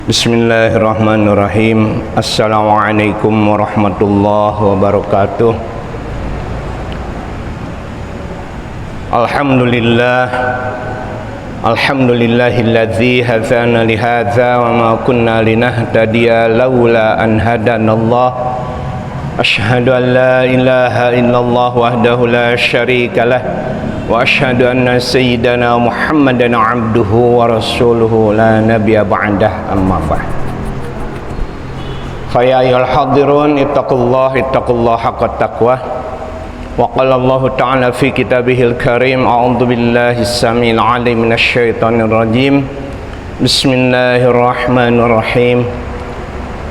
Bismillahirrahmanirrahim. Assalamualaikum warahmatullahi wabarakatuh. Alhamdulillahilladzi hadzana lihadza wa ma kunna linahtadiya laula an hadanallah. Asyhadu an la ilaha illallah wahdahu la syarikalah wa asyhadu anna sayyidana Muhammadan abduhu wa rasuluhu la nabiyya ba'dah, amma ba'd. Fa ya ayyuhal hadirun ittaqullaha haqqa taqwah. Wa qala Allah ta'ala fi kitabihil karim, a'udzu billahi samil alim minasy syaithanir rajim. Bismillahirrahmanirrahim.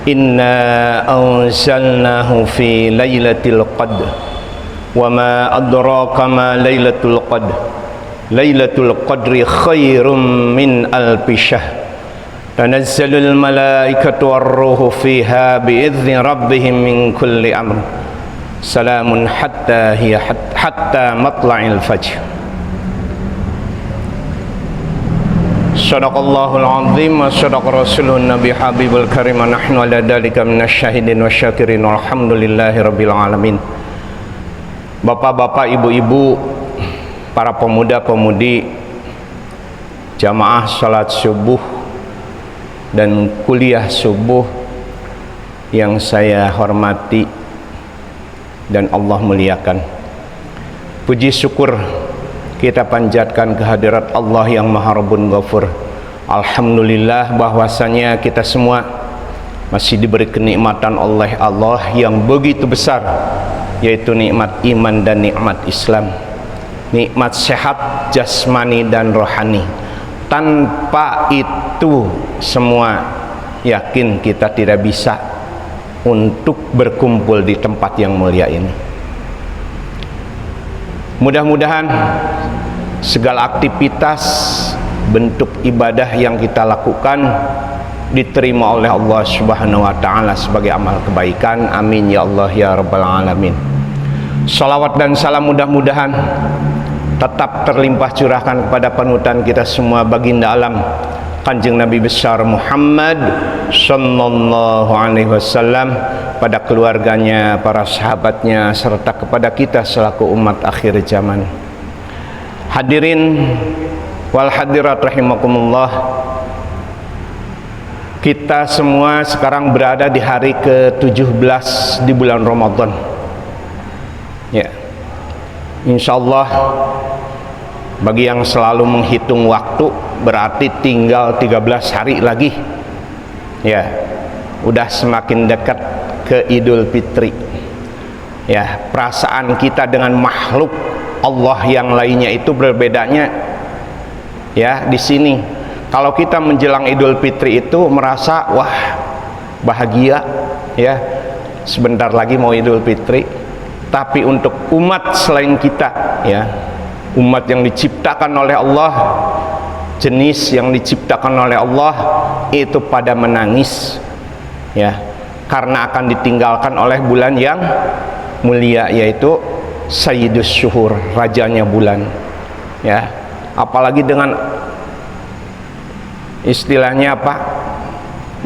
Inna anzalnahu fi lailatul qadr wa ma adraka ma lailatul qadr. Lailatul qadri khairum min alfi syahr. Tanazzalul malaikatu war-ruhu fiha bi'izni rabbihim min kulli amr. Salamun hatta matla'il fajr. Sadaqallahul azim wa sadaqa rasulun nabi habibul karim. Nahnu ala dalika minasyahidin wa syakirin walhamdulillahi rabbil alamin. Bapak-bapak, ibu-ibu, para pemuda-pemudi, jamaah salat subuh dan kuliah subuh yang saya hormati dan Allah muliakan. Puji syukur kita panjatkan kehadirat Allah yang Maha Rabbun Ghafur. Alhamdulillah bahwasanya kita semua masih diberi kenikmatan oleh Allah yang begitu besar, yaitu nikmat iman dan nikmat Islam, nikmat sehat jasmani dan rohani. Tanpa itu semua, yakin kita tidak bisa untuk berkumpul di tempat yang mulia ini. Mudah-mudahan segala aktivitas bentuk ibadah yang kita lakukan diterima oleh Allah Subhanahu wa taala sebagai amal kebaikan. Amin ya Allah ya rabbal alamin. Salawat dan salam mudah-mudahan tetap terlimpah curahkan kepada panutan kita semua, baginda alam Kanjeng Nabi besar Muhammad sallallahu alaihi wasallam, pada keluarganya, para sahabatnya, serta kepada kita selaku umat akhir zaman. Hadirin wal hadirat rahimakumullah. Kita semua sekarang berada di hari ke-17 di bulan Ramadan. Ya. Insyaallah bagi yang selalu menghitung waktu, berarti tinggal 13 hari lagi. Ya, udah semakin dekat ke Idul Fitri. Ya, perasaan kita dengan makhluk Allah yang lainnya itu berbedanya. Ya, di sini kalau kita menjelang Idul Fitri itu merasa wah, bahagia ya. Sebentar lagi mau Idul Fitri. Tapi untuk umat selain kita, ya, umat yang diciptakan oleh Allah, jenis yang diciptakan oleh Allah, itu pada menangis ya, karena akan ditinggalkan oleh bulan yang mulia, yaitu Sayyidus Syuhur, rajanya bulan ya. Apalagi dengan istilahnya apa,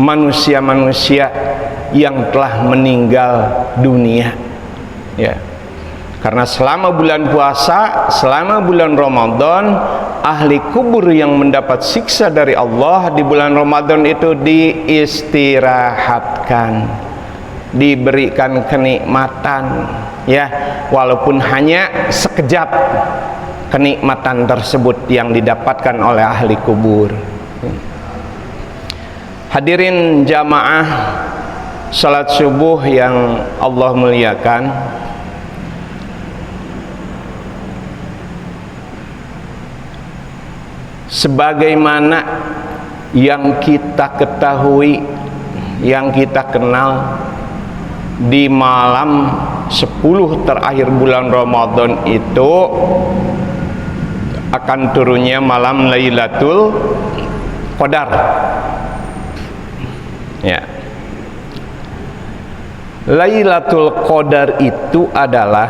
manusia-manusia yang telah meninggal dunia ya. Karena selama bulan puasa, selama bulan Ramadan, ahli kubur yang mendapat siksa dari Allah di bulan Ramadan itu diistirahatkan, diberikan kenikmatan ya, walaupun hanya sekejap kenikmatan tersebut yang didapatkan oleh ahli kubur. Hadirin jamaah salat subuh yang Allah muliakan, sebagaimana yang kita ketahui, yang kita kenal, di malam 10 terakhir bulan Ramadan itu akan turunnya malam Lailatul Qadar ya. Lailatul Qadar itu adalah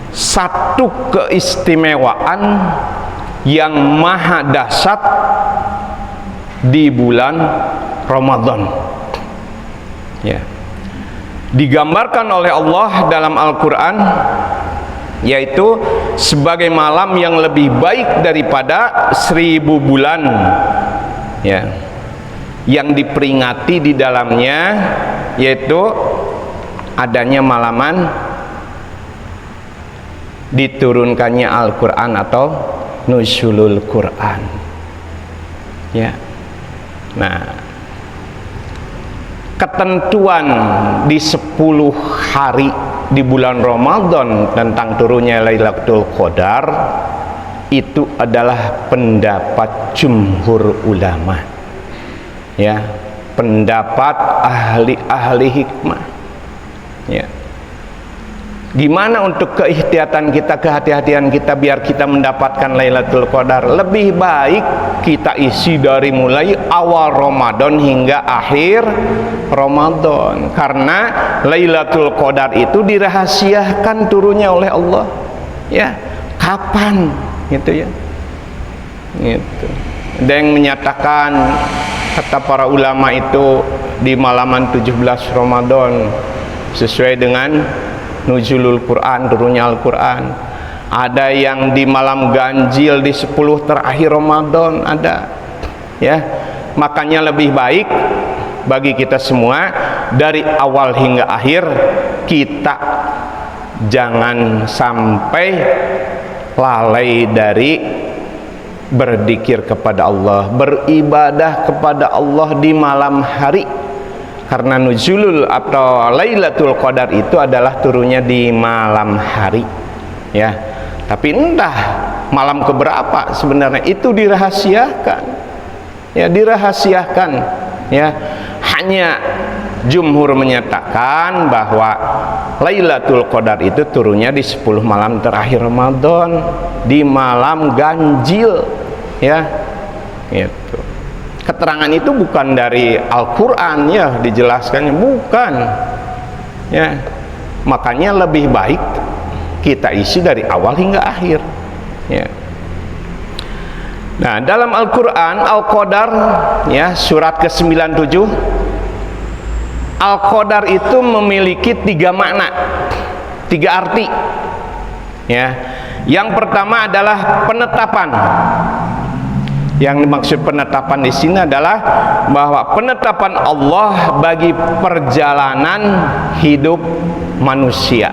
satu keistimewaan yang maha dahsyat di bulan Ramadan. Ya. Digambarkan oleh Allah dalam Al-Qur'an yaitu sebagai malam yang lebih baik daripada 1000 bulan, ya, yang diperingati di dalamnya yaitu adanya malaman diturunkannya Al-Quran atau nuzulul Quran, ya. Nah, ketentuan di 10 hari di bulan Ramadan tentang turunnya Lailatul Qadar itu adalah pendapat jumhur ulama, ya, pendapat ahli hikmah, ya. Gimana untuk kehati-hatian kita biar kita mendapatkan Lailatul Qadar? Lebih baik kita isi dari mulai awal Ramadan hingga akhir Ramadan, karena Lailatul Qadar itu dirahasiakan turunnya oleh Allah, ya. Kapan gitu, ya, gitu. Ada yang menyatakan, kata para ulama, itu di malaman 17 Ramadan sesuai dengan nuzulul Quran, turunnya Al-Quran. Ada yang di malam ganjil di 10 terakhir Ramadan, ada, ya. Makanya lebih baik bagi kita semua dari awal hingga akhir kita jangan sampai lalai dari berzikir kepada Allah, beribadah kepada Allah di malam hari. Karena nuzulul atau Lailatul Qadar itu adalah turunnya di malam hari, ya. Tapi entah malam keberapa sebenarnya itu dirahasiakan, ya, dirahasiakan, ya. Hanya jumhur menyatakan bahwa Lailatul Qadar itu turunnya di 10 malam terakhir Ramadan, di malam ganjil, ya, gitu. Keterangan itu bukan dari Al-Quran, ya, dijelaskannya bukan, ya. Makanya lebih baik kita isi dari awal hingga akhir, ya. Nah, dalam Al-Quran Al-Qadar, ya, surat ke-97, Al-Qadar itu memiliki 3 makna, 3 arti, ya. Yang pertama adalah penetapan. Yang dimaksud penetapan di sini adalah bahwa penetapan Allah bagi perjalanan hidup manusia,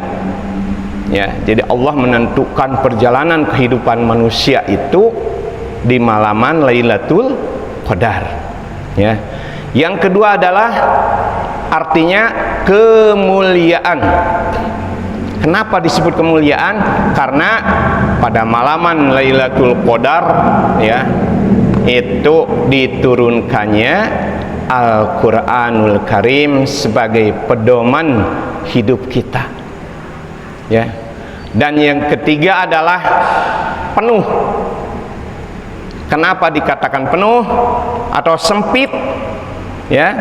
ya. Jadi Allah menentukan perjalanan kehidupan manusia itu di malaman Lailatul Qadar, ya. Yang kedua adalah artinya kemuliaan. Kenapa disebut kemuliaan? Karena pada malaman Lailatul Qadar, ya, itu diturunkannya Al-Quranul Karim sebagai pedoman hidup kita, ya. Dan yang ketiga adalah penuh. Kenapa dikatakan penuh atau sempit? Ya,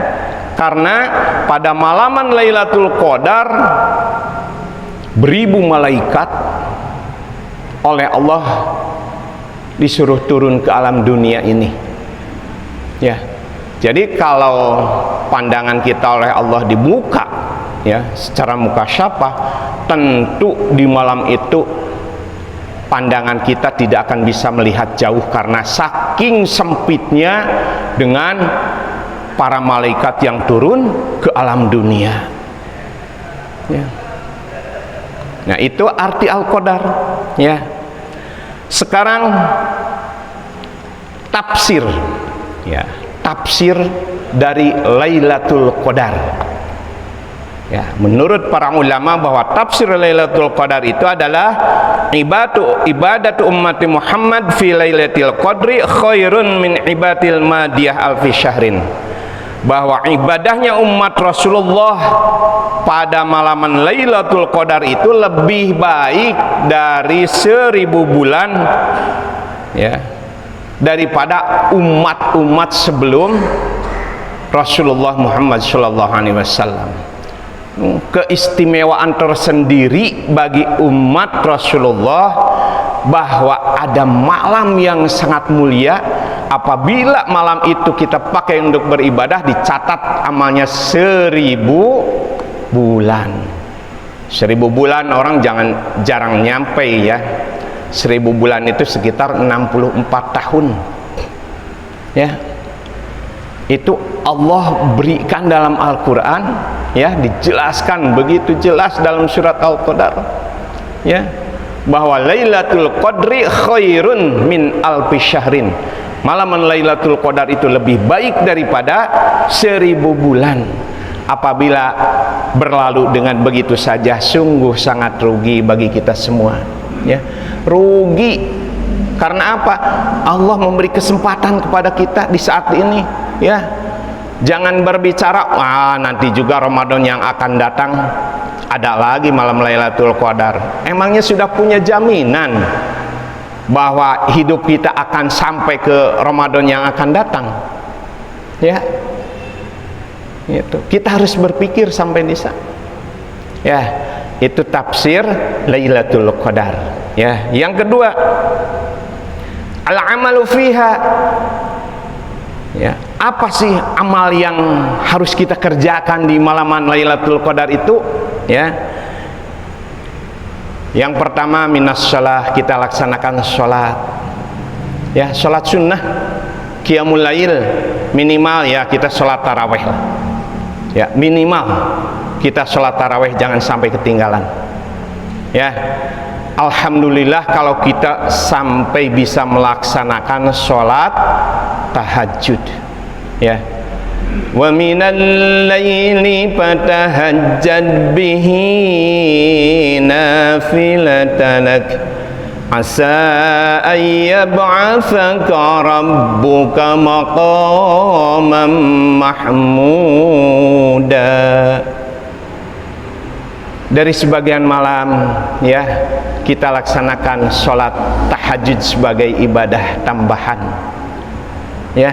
karena pada malaman Lailatul Qadar beribu malaikat oleh Allah disuruh turun ke alam dunia ini, ya. Jadi kalau pandangan kita oleh Allah dibuka, ya, secara mukasyafah, tentu di malam itu pandangan kita tidak akan bisa melihat jauh karena saking sempitnya dengan para malaikat yang turun ke alam dunia, ya. Nah, itu arti Al-Qadar, ya. Sekarang tafsir, ya, tafsir dari Lailatul Qadar, ya. Menurut para ulama bahwa tafsir Lailatul Qadar itu adalah ibadatu ummati Muhammad fi Lailatul Qadri khairun min ibadil madiyah alfi syahrin. Bahwa ibadahnya umat Rasulullah pada malaman Lailatul Qadar itu lebih baik dari 1000 bulan, ya, daripada umat-umat sebelum Rasulullah Muhammad SAW. Keistimewaan tersendiri bagi umat Rasulullah bahwa ada malam yang sangat mulia apabila malam itu kita pakai untuk beribadah, dicatat amalnya 1000 bulan. 1000 bulan orang jarang nyampe ya. 1000 bulan itu sekitar 64 tahun ya. Itu Allah berikan dalam Al-Quran ya, dijelaskan begitu jelas dalam surat Al-Qadar ya, bahwa Lailatul Qadri khairun min alfi syahrin. Malam Lailatul Qadar itu lebih baik daripada 1000 bulan. Apabila berlalu dengan begitu saja, sungguh sangat rugi bagi kita semua ya. Rugi karena apa? Allah memberi kesempatan kepada kita di saat ini ya. Jangan berbicara nanti juga Ramadan yang akan datang ada lagi malam Lailatul Qadar. Emangnya sudah punya jaminan bahwa hidup kita akan sampai ke Ramadan yang akan datang ya? Itu kita harus berpikir sampai di sana ya. Itu tafsir Lailatul Qadar ya. Yang kedua, al-amalu fiha ya. Apa sih amal yang harus kita kerjakan di malaman Lailatul Qadar itu ya? Yang pertama, minas shalah, kita laksanakan sholat ya, sholat sunnah, qiyamul lail, minimal ya kita sholat tarawih lah ya, minimal kita sholat tarawih, jangan sampai ketinggalan ya. Alhamdulillah kalau kita sampai bisa melaksanakan sholat tahajud ya. Wa minal laili fatahajjad bihi nafilatan lak asa an yab'atsaka rabbuka maqaman mahmuda. Dari sebagian malam ya kita laksanakan sholat tahajud sebagai ibadah tambahan ya.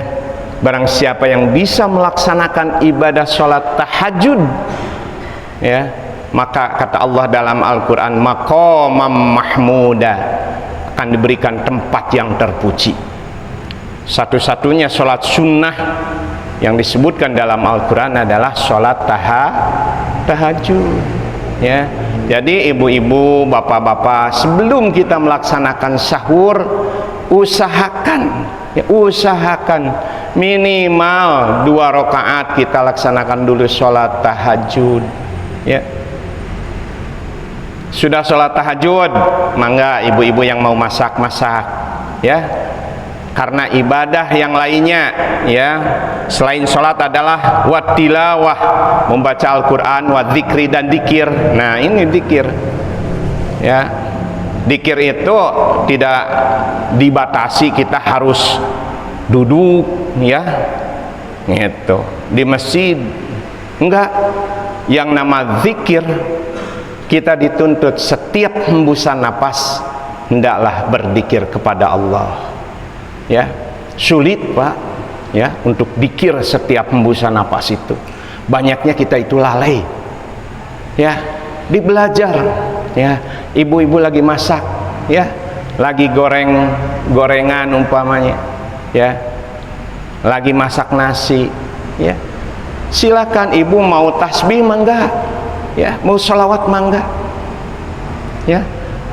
Barang siapa yang bisa melaksanakan ibadah sholat tahajud ya, maka kata Allah dalam Al-Quran, maqamam mahmuda, akan diberikan tempat yang terpuji. Satu-satunya sholat sunnah yang disebutkan dalam Al-Quran adalah sholat tahajud ya. Jadi ibu-ibu, bapak-bapak, sebelum kita melaksanakan sahur, usahakan minimal 2 rakaat kita laksanakan dulu sholat tahajud ya. Sudah sholat tahajud, mangga ibu-ibu yang mau masak ya, karena ibadah yang lainnya ya selain sholat adalah wattilawah, membaca Al-Quran, wadzikri, dan dikir. Nah ini dikir ya. Dikir itu tidak dibatasi kita harus duduk ya gitu di masjid, enggak. Yang nama zikir kita dituntut setiap hembusan napas hendaklah berzikir kepada Allah ya. Sulit Pak ya untuk dikir setiap hembusan napas itu. Banyaknya kita itu lalai ya. Dibelajar ya. Ibu-ibu lagi masak ya, lagi gorengan umpamanya ya, lagi masak nasi ya, silakan ibu mau tasbih mangga ya, mau sholawat mangga ya,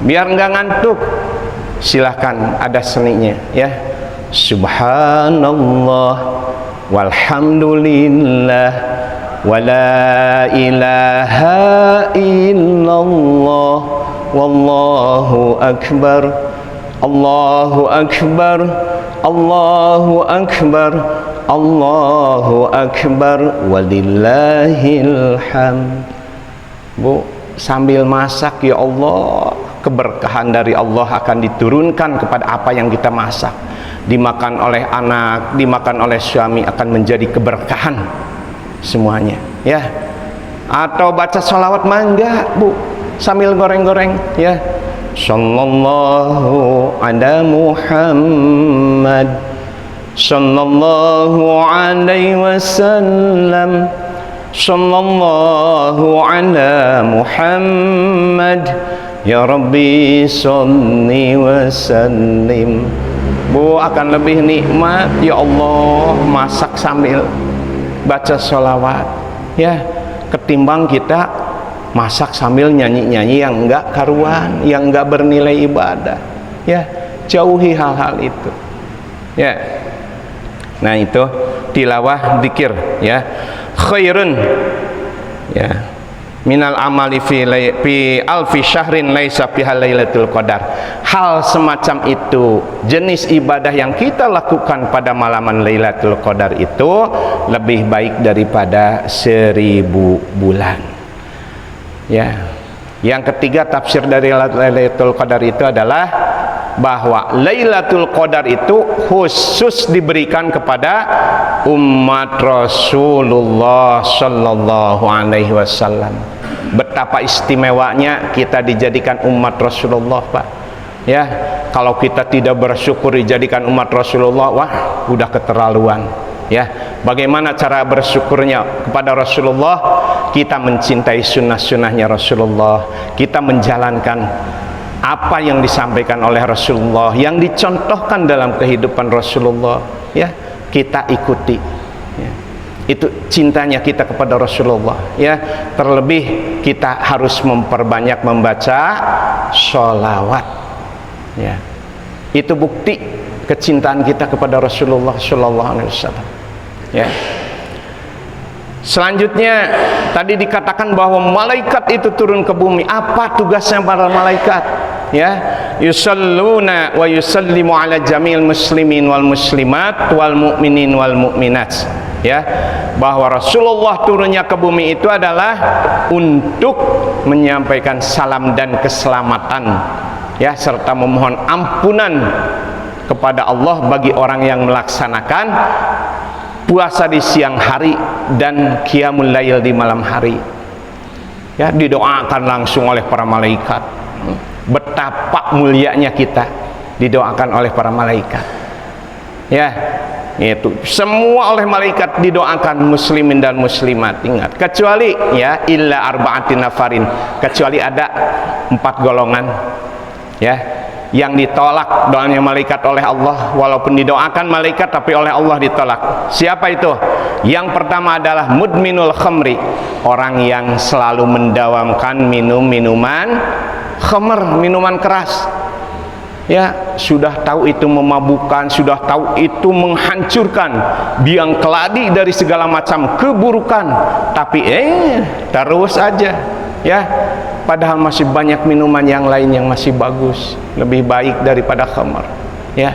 biar enggak ngantuk silakan, ada seninya ya. Subhanallah walhamdulillah wala ilaha illallah wallahu akbar, Allahu akbar, Allahu akbar, Allahu akbar, walillahil hamd. Bu, sambil masak ya Allah, keberkahan dari Allah akan diturunkan kepada apa yang kita masak. Dimakan oleh anak, dimakan oleh suami, akan menjadi keberkahan semuanya ya. Atau baca sholawat mangga Bu, sambil goreng-goreng ya. Sallallahu ala Muhammad, sallallahu alaihi wasallam, sallallahu ala Muhammad, ya Rabbi salli wa sallim Bu, akan lebih nikmat ya Allah masak sambil baca sholawat ya, ketimbang kita masak sambil nyanyi-nyanyi yang enggak karuan, yang enggak bernilai ibadah ya. Jauhi hal-hal itu ya. Nah itu tilawah zikir ya. Khairun ya minal amali fi alfi syahrin laisa fiha lailatul qadar. Hal semacam itu, jenis ibadah yang kita lakukan pada malaman Lailatul Qadar itu lebih baik daripada 1000 bulan ya. Yang ketiga tafsir dari Lailatul Qadar itu adalah bahwa Lailatul Qadar itu khusus diberikan kepada umat Rasulullah sallallahu alaihi wasallam. Betapa istimewanya kita dijadikan umat Rasulullah, Pak ya. Kalau kita tidak bersyukur dijadikan umat Rasulullah, wah udah keterlaluan ya. Bagaimana cara bersyukurnya kepada Rasulullah? Kita mencintai sunnah-sunnahnya Rasulullah, kita menjalankan apa yang disampaikan oleh Rasulullah, yang dicontohkan dalam kehidupan Rasulullah ya, kita ikuti ya. Itu cintanya kita kepada Rasulullah ya. Terlebih kita harus memperbanyak membaca sholawat ya. Itu bukti kecintaan kita kepada Rasulullah sallallahu alaihi wasallam ya. Selanjutnya tadi dikatakan bahwa malaikat itu turun ke bumi. Apa tugasnya para malaikat ya? Yusalluna wa yusallimu ala jamil muslimin wal muslimat wal mu'minin wal mu'minat ya. Bahwa Rasulullah turunnya ke bumi itu adalah untuk menyampaikan salam dan keselamatan ya, serta memohon ampunan kepada Allah bagi orang yang melaksanakan puasa di siang hari dan qiyamul lail di malam hari ya. Didoakan langsung oleh para malaikat. Betapa mulianya kita didoakan oleh para malaikat ya. Itu semua oleh malaikat didoakan, muslimin dan muslimat. Ingat, kecuali ya illa arba'atin nafarin, kecuali ada 4 golongan ya yang ditolak doanya malaikat oleh Allah. Walaupun didoakan malaikat tapi oleh Allah ditolak. Siapa itu? Yang pertama adalah mudminul khamri, orang yang selalu mendawamkan minuman khamr, minuman keras ya. Sudah tahu itu memabukkan, sudah tahu itu menghancurkan, biang keladi dari segala macam keburukan, tapi terus aja ya. Padahal masih banyak minuman yang lain yang masih bagus, lebih baik daripada khamr ya.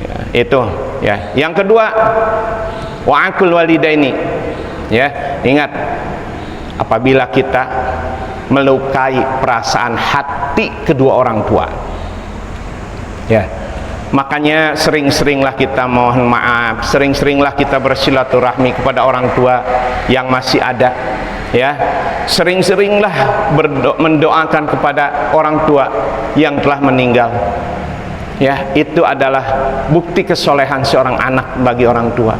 Ya itu ya. Yang kedua wa'akul walidaini ya. Ingat, apabila kita melukai perasaan hati kedua orang tua ya, makanya sering-seringlah kita mohon maaf, sering-seringlah kita bersilaturahmi kepada orang tua yang masih ada ya. Sering-seringlah mendoakan kepada orang tua yang telah meninggal ya. Itu adalah bukti kesolehan seorang anak bagi orang tua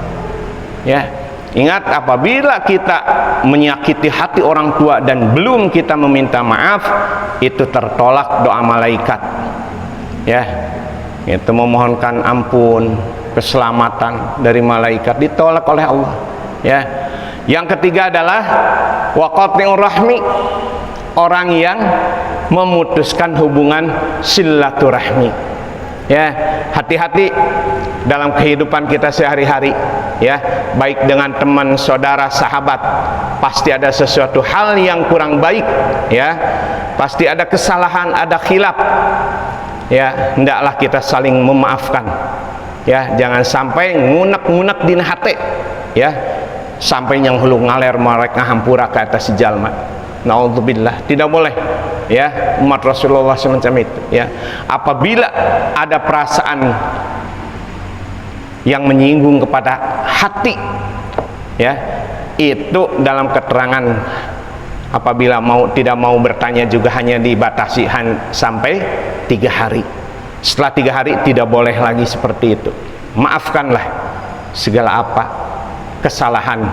ya. Ingat, apabila kita menyakiti hati orang tua dan belum kita meminta maaf, itu tertolak doa malaikat ya. Itu memohonkan ampun, keselamatan dari malaikat ditolak oleh Allah ya. Yang ketiga adalah waqati'ur rahmi, orang yang memutuskan hubungan silaturahmi ya. Hati-hati dalam kehidupan kita sehari-hari ya, baik dengan teman, saudara, sahabat, pasti ada sesuatu hal yang kurang baik ya, pasti ada kesalahan, ada khilaf ya. Hendaklah kita saling memaafkan ya. Jangan sampai ngunek-ngunek di hati ya, sampai yang hulu ngaler mereka hampura ke atas jalma. Naudzubillah, tidak boleh ya umat Rasulullah semacam itu ya. Apabila ada perasaan yang menyinggung kepada hati ya, itu dalam keterangan apabila tidak mau bertanya juga hanya dibatasi sampai 3 hari. Setelah 3 hari tidak boleh lagi seperti itu. Maafkanlah segala apa kesalahan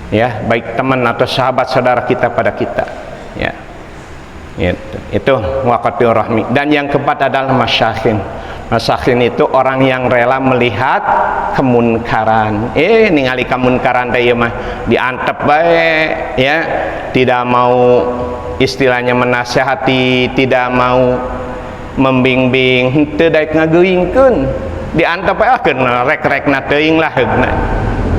ya, baik teman atau sahabat saudara kita pada kita ya. Itu waqati'ur rahmi. Dan yang keempat adalah masyakhin, Masakin itu orang yang rela melihat kemunkaran. Ningali kemunkaran teh mah diantep bae ya, tidak mau istilahnya menasihati, tidak mau membimbing, henteu daek ngageuingkeun, diantep bae rek-rekna teuing lah heugna.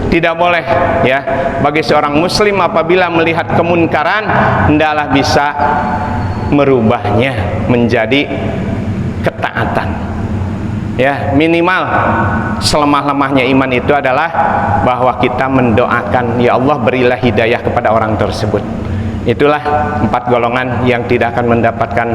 Tidak boleh ya bagi seorang muslim apabila melihat kemunkaran hendaklah bisa merubahnya menjadi ketaatan. Ya, minimal selemah-lemahnya iman itu adalah bahwa kita mendoakan, ya Allah berilah hidayah kepada orang tersebut. Itulah 4 golongan yang tidak akan mendapatkan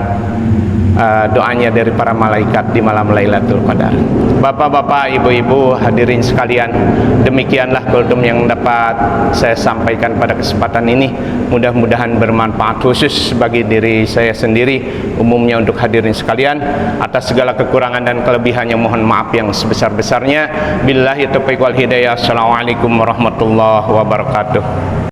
doanya dari para malaikat di malam Lailatul Qadar. Bapak-bapak, ibu-ibu, hadirin sekalian, demikianlah kultum yang dapat saya sampaikan pada kesempatan ini. Mudah-mudahan bermanfaat khusus bagi diri saya sendiri, umumnya untuk hadirin sekalian. Atas segala kekurangan dan kelebihannya mohon maaf yang sebesar-besarnya. Billahi taufiq wal hidayah. Assalamualaikum warahmatullahi wabarakatuh.